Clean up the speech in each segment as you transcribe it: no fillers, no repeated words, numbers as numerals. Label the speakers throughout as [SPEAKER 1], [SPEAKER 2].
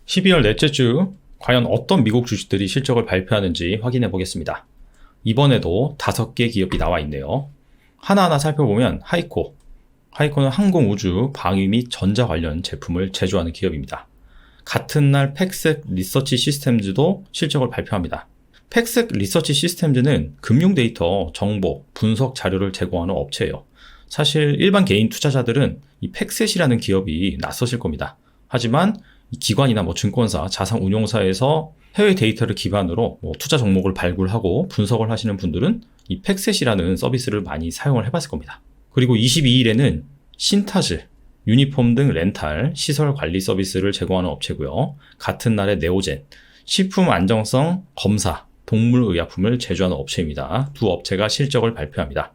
[SPEAKER 1] 12월 넷째 주 과연 어떤 미국 주식들이 실적을 발표하는지 확인해 보겠습니다. 이번에도 5개 기업이 나와 있네요. 하나하나 살펴보면 하이코는 항공, 우주, 방위 및 전자 관련 제품을 제조하는 기업입니다. 같은 날 팩셋 리서치 시스템즈도 실적을 발표합니다. 팩셋 리서치 시스템즈는 금융 데이터, 정보, 분석 자료를 제공하는 업체예요. 사실 일반 개인 투자자들은 이 팩셋이라는 기업이 낯서실 겁니다. 하지만 기관이나 증권사, 자산운용사에서 해외 데이터를 기반으로 투자 종목을 발굴하고 분석을 하시는 분들은 이 팩셋이라는 서비스를 많이 사용을 해봤을 겁니다. 그리고 22일에는 신타즈, 유니폼 등 렌탈, 시설 관리 서비스를 제공하는 업체고요. 같은 날에 네오젠, 식품 안정성 검사, 동물의약품을 제조하는 업체입니다. 두 업체가 실적을 발표합니다.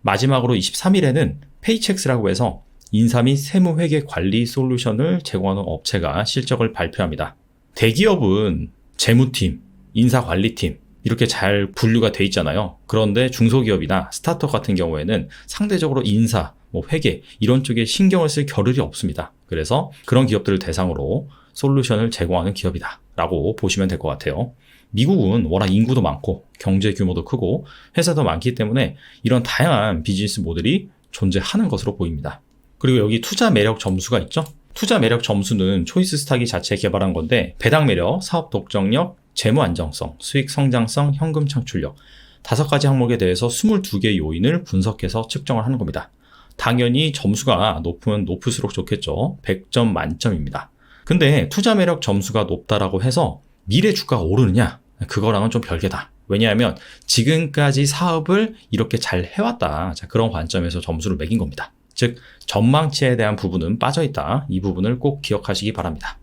[SPEAKER 1] 마지막으로 23일에는 페이첵스라고 해서 인사 및 세무회계 관리 솔루션을 제공하는 업체가 실적을 발표합니다. 대기업은 재무팀, 인사관리팀 이렇게 잘 분류가 돼 있잖아요. 그런데 중소기업이나 스타트업 같은 경우에는 상대적으로 인사, 회계 이런 쪽에 신경을 쓸 겨를이 없습니다. 그래서 그런 기업들을 대상으로 솔루션을 제공하는 기업이다 라고 보시면 될 것 같아요. 미국은 워낙 인구도 많고 경제 규모도 크고 회사도 많기 때문에 이런 다양한 비즈니스 모델이 존재하는 것으로 보입니다. 그리고 여기 투자 매력 점수가 있죠. 투자 매력 점수는 초이스 스탁이 자체 개발한 건데 배당 매력, 사업 독점력, 재무 안정성, 수익 성장성, 현금 창출력 5가지 항목에 대해서 22개의 요인을 분석해서 측정을 하는 겁니다. 당연히 점수가 높으면 높을수록 좋겠죠. 100점 만점입니다. 근데 투자 매력 점수가 높다라고 해서 미래 주가가 오르느냐? 그거랑은 좀 별개다. 왜냐하면 지금까지 사업을 이렇게 잘 해왔다. 자, 그런 관점에서 점수를 매긴 겁니다. 즉 전망치에 대한 부분은 빠져있다. 이 부분을 꼭 기억하시기 바랍니다.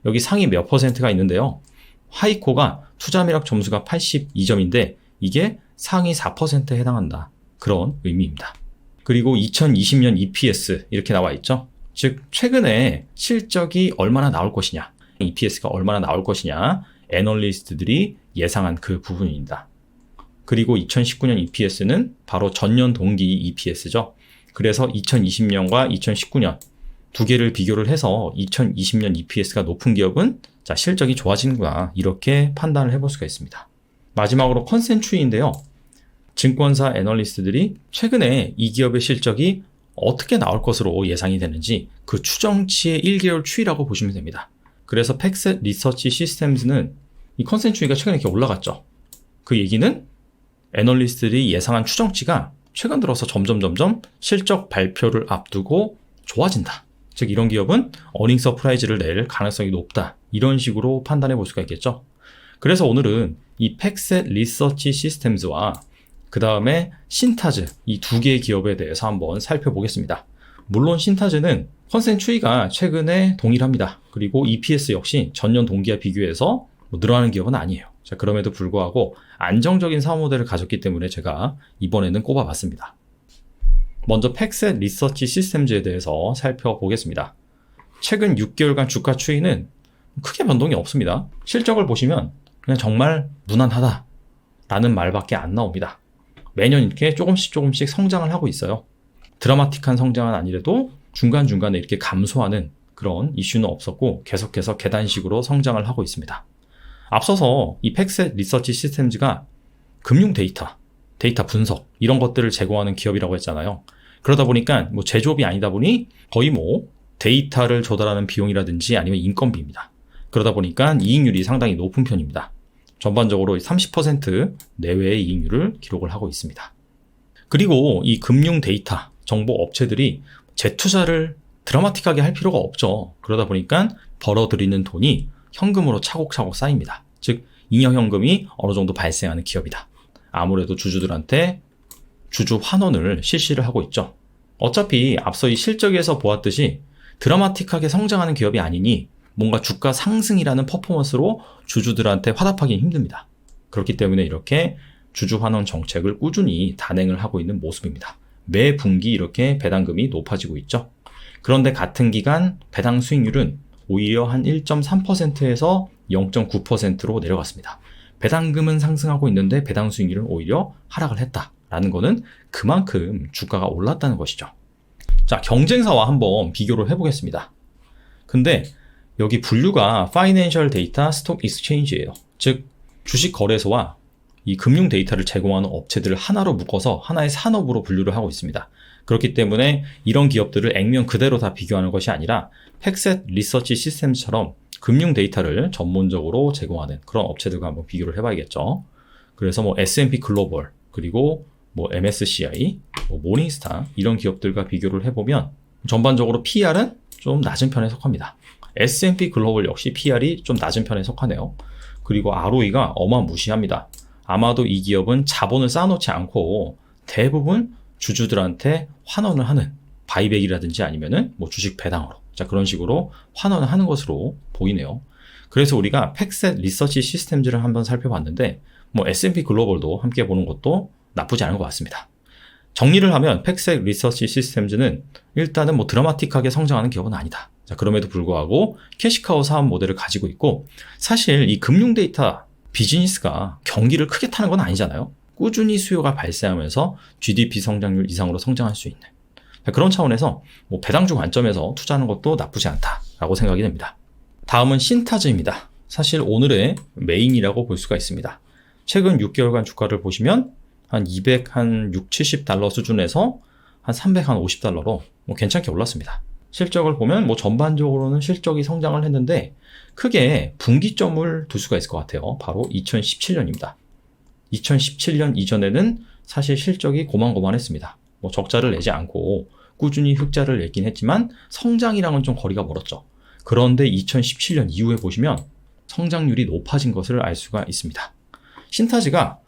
[SPEAKER 1] 여기 상위 몇 %가 있는데요. 하이코가 투자 매력 점수가 82점인데 이게 상위 4%에 해당한다. 그런 의미입니다. 그리고 2020년 EPS 이렇게 나와 있죠. 즉 최근에 실적이 얼마나 나올 것이냐, EPS가 얼마나 나올 것이냐 애널리스트들이 예상한 그 부분입니다. 그리고 2019년 EPS는 바로 전년 동기 EPS죠. 그래서 2020년과 2019년 두 개를 비교를 해서 2020년 EPS가 높은 기업은 자, 실적이 좋아지는구나 이렇게 판단을 해볼 수가 있습니다. 마지막으로 컨센추이인데요. 증권사 애널리스트들이 최근에 이 기업의 실적이 어떻게 나올 것으로 예상이 되는지 그 추정치의 1개월 추이라고 보시면 됩니다. 그래서 팩셋 리서치 시스템즈는 이 컨센추이가 최근에 이렇게 올라갔죠. 그 얘기는 애널리스트들이 예상한 추정치가 최근 들어서 점점 실적 발표를 앞두고 좋아진다. 즉 이런 기업은 어닝 서프라이즈를 낼 가능성이 높다. 이런 식으로 판단해 볼 수가 있겠죠. 그래서 오늘은 이 팩셋 리서치 시스템즈와 그 다음에 신타즈 이 2개의 기업에 대해서 한번 살펴보겠습니다. 물론 신타즈는 컨센추이가 최근에 동일합니다. 그리고 EPS 역시 전년 동기와 비교해서 늘어나는 기업은 아니에요. 자, 그럼에도 불구하고 안정적인 사업 모델을 가졌기 때문에 제가 이번에는 꼽아봤습니다. 먼저 팩셋 리서치 시스템즈에 대해서 살펴보겠습니다. 최근 6개월간 주가 추이는 크게 변동이 없습니다. 실적을 보시면 그냥 정말 무난하다 라는 말밖에 안 나옵니다. 매년 이렇게 조금씩 성장을 하고 있어요. 드라마틱한 성장은 아니래도 중간중간에 이렇게 감소하는 그런 이슈는 없었고 계속해서 계단식으로 성장을 하고 있습니다. 앞서서 이 팩셋 리서치 시스템즈가 금융 데이터 분석 이런 것들을 제공하는 기업이라고 했잖아요. 그러다 보니까 제조업이 아니다 보니 거의 데이터를 조달하는 비용이라든지 아니면 인건비입니다. 그러다 보니까 이익률이 상당히 높은 편입니다. 전반적으로 30% 내외의 이익률을 기록을 하고 있습니다. 그리고 이 금융 데이터 정보 업체들이 재투자를 드라마틱하게 할 필요가 없죠. 그러다 보니까 벌어들이는 돈이 현금으로 차곡차곡 쌓입니다. 즉 잉여현금이 어느 정도 발생하는 기업이다. 아무래도 주주들한테 주주 환원을 실시를 하고 있죠. 어차피 앞서 이 실적에서 보았듯이 드라마틱하게 성장하는 기업이 아니니 뭔가 주가 상승이라는 퍼포먼스로 주주들한테 화답하기 힘듭니다. 그렇기 때문에 이렇게 주주 환원 정책을 꾸준히 단행을 하고 있는 모습입니다. 매 분기 이렇게 배당금이 높아지고 있죠. 그런데 같은 기간 배당 수익률은 오히려 한 1.3%에서 0.9%로 내려갔습니다. 배당금은 상승하고 있는데 배당 수익률은 오히려 하락을 했다라는 것은 그만큼 주가가 올랐다는 것이죠. 자, 경쟁사와 한번 비교를 해보겠습니다. 근데 여기 분류가 Financial Data Stock Exchange예요. 즉 주식 거래소와 이 금융 데이터를 제공하는 업체들을 하나로 묶어서 하나의 산업으로 분류를 하고 있습니다. 그렇기 때문에 이런 기업들을 액면 그대로 다 비교하는 것이 아니라 팩셋 리서치 시스템처럼 금융 데이터를 전문적으로 제공하는 그런 업체들과 한번 비교를 해봐야겠죠. 그래서 뭐 S&P 글로벌, 그리고 뭐 MSCI, 뭐 모닝스타 이런 기업들과 비교를 해보면 전반적으로 PR은 좀 낮은 편에 속합니다. S&P 글로벌 역시 PR이 좀 낮은 편에 속하네요. 그리고 ROE가 어마무시합니다. 아마도 이 기업은 자본을 쌓아놓지 않고 대부분 주주들한테 환원을 하는 바이백이라든지 아니면은 뭐 주식 배당으로 자 그런 식으로 환원을 하는 것으로 보이네요. 그래서 우리가 팩셋 리서치 시스템즈를 한번 살펴봤는데 뭐 S&P 글로벌도 함께 보는 것도 나쁘지 않은 것 같습니다. 정리를 하면 팩셋 리서치 시스템즈는 일단은 뭐 드라마틱하게 성장하는 기업은 아니다. 자, 그럼에도 불구하고 캐시카우 사업 모델을 가지고 있고 사실 이 금융 데이터 비즈니스가 경기를 크게 타는 건 아니잖아요. 꾸준히 수요가 발생하면서 GDP 성장률 이상으로 성장할 수 있는 그런 차원에서 뭐 배당주 관점에서 투자하는 것도 나쁘지 않다라고 생각이 됩니다. 다음은 신타즈입니다. 사실 오늘의 메인이라고 볼 수가 있습니다. 최근 6개월간 주가를 보시면 한 260-70달러 수준에서 한 350달러로 뭐 괜찮게 올랐습니다. 실적을 보면 뭐 전반적으로는 실적이 성장을 했는데 크게 분기점을 둘 수가 있을 것 같아요. 바로 2017년입니다. 2017년 이전에는 사실 실적이 고만고만했습니다. 뭐 적자를 내지 않고 꾸준히 흑자를 내긴 했지만 성장이랑은 좀 거리가 멀었죠. 그런데 2017년 이후에 보시면 성장률이 높아진 것을 알 수가 있습니다. 신타즈가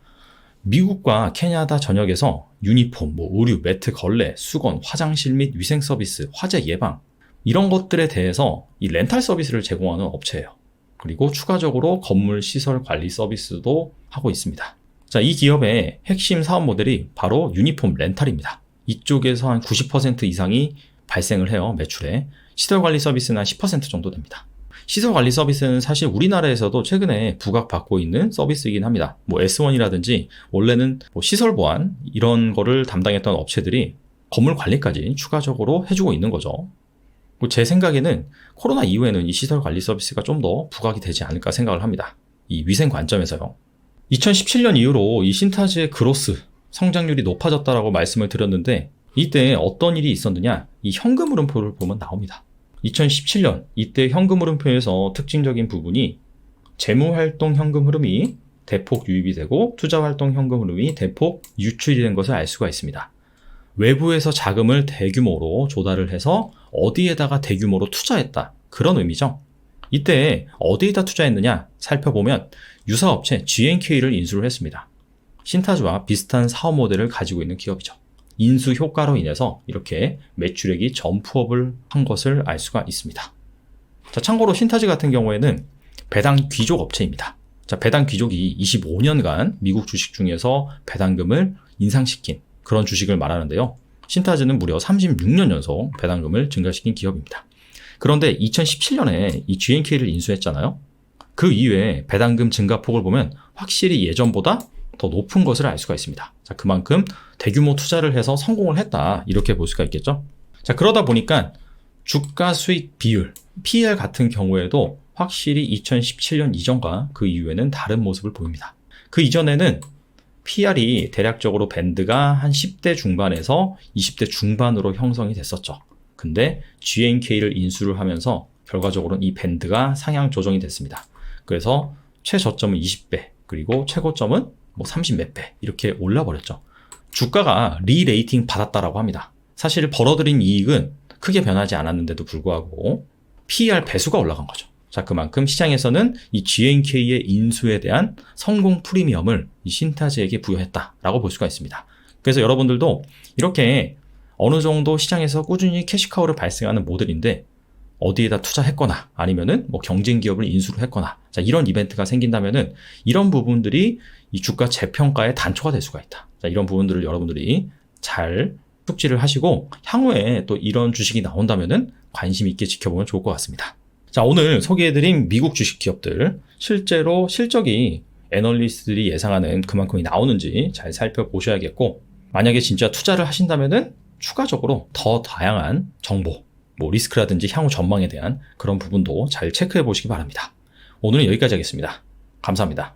[SPEAKER 1] 미국과 캐나다 전역에서 유니폼, 뭐 의류, 매트, 걸레, 수건, 화장실 및 위생 서비스, 화재 예방 이런 것들에 대해서 이 렌탈 서비스를 제공하는 업체예요. 그리고 추가적으로 건물 시설 관리 서비스도 하고 있습니다. 자, 이 기업의 핵심 사업 모델이 바로 유니폼 렌탈입니다. 이쪽에서 한 90% 이상이 발생을 해요, 매출에. 시설 관리 서비스는 한 10% 정도 됩니다. 시설 관리 서비스는 사실 우리나라에서도 최근에 부각받고 있는 서비스이긴 합니다. 뭐 S1이라든지 원래는 뭐 시설 보안 이런 거를 담당했던 업체들이 건물 관리까지 추가적으로 해주고 있는 거죠. 제 생각에는 코로나 이후에는 이 시설 관리 서비스가 좀 더 부각이 되지 않을까 생각을 합니다. 이 위생 관점에서요. 2017년 이후로 이 신타즈의 그로스 성장률이 높아졌다라고 말씀을 드렸는데 이때 어떤 일이 있었느냐? 이 현금 흐름표를 보면 나옵니다. 2017년 이때 현금 흐름표에서 특징적인 부분이 재무활동 현금 흐름이 대폭 유입이 되고 투자활동 현금 흐름이 대폭 유출이 된 것을 알 수가 있습니다. 외부에서 자금을 대규모로 조달을 해서 어디에다가 대규모로 투자했다. 그런 의미죠. 이때 어디에다 투자했느냐 살펴보면 유사업체 G&K를 인수를 했습니다. 신타즈와 비슷한 사업 모델을 가지고 있는 기업이죠. 인수 효과로 인해서 이렇게 매출액이 점프업을 한 것을 알 수가 있습니다. 자, 참고로 신타즈 같은 경우에는 배당 귀족 업체입니다. 자, 배당 귀족이 25년간 미국 주식 중에서 배당금을 인상시킨 그런 주식을 말하는데요. 신타즈는 무려 36년 연속 배당금을 증가시킨 기업입니다. 그런데 2017년에 이 G&K를 인수했잖아요. 그 이후에 배당금 증가폭을 보면 확실히 예전보다 더 높은 것을 알 수가 있습니다. 자, 그만큼 대규모 투자를 해서 성공을 했다. 이렇게 볼 수가 있겠죠. 자, 그러다 보니까 주가 수익 비율, PER 같은 경우에도 확실히 2017년 이전과 그 이후에는 다른 모습을 보입니다. 그 이전에는 PR이 대략적으로 밴드가 한 10대 중반에서 20대 중반으로 형성이 됐었죠. 근데 G&K를 인수를 하면서 결과적으로는 이 밴드가 상향 조정이 됐습니다. 그래서 최저점은 20배, 그리고 최고점은 뭐 30 몇 배 이렇게 올라버렸죠. 주가가 리레이팅 받았다라고 합니다. 사실 벌어들인 이익은 크게 변하지 않았는데도 불구하고 PER 배수가 올라간 거죠. 자, 그만큼 시장에서는 이 G&K의 인수에 대한 성공 프리미엄을 이 신타즈에게 부여했다라고 볼 수가 있습니다. 그래서 여러분들도 이렇게 어느 정도 시장에서 꾸준히 캐시카우를 발생하는 모델인데 어디에다 투자했거나 아니면은 뭐 경쟁 기업을 인수를 했거나 자, 이런 이벤트가 생긴다면은 이런 부분들이 이 주가 재평가의 단초가 될 수가 있다. 자, 이런 부분들을 여러분들이 잘 숙지를 하시고 향후에 또 이런 주식이 나온다면은 관심 있게 지켜보면 좋을 것 같습니다. 자, 오늘 소개해드린 미국 주식 기업들 실제로 실적이 애널리스트들이 예상하는 그만큼이 나오는지 잘 살펴보셔야겠고 만약에 진짜 투자를 하신다면은 추가적으로 더 다양한 정보 뭐 리스크라든지 향후 전망에 대한 그런 부분도 잘 체크해 보시기 바랍니다. 오늘은 여기까지 하겠습니다. 감사합니다.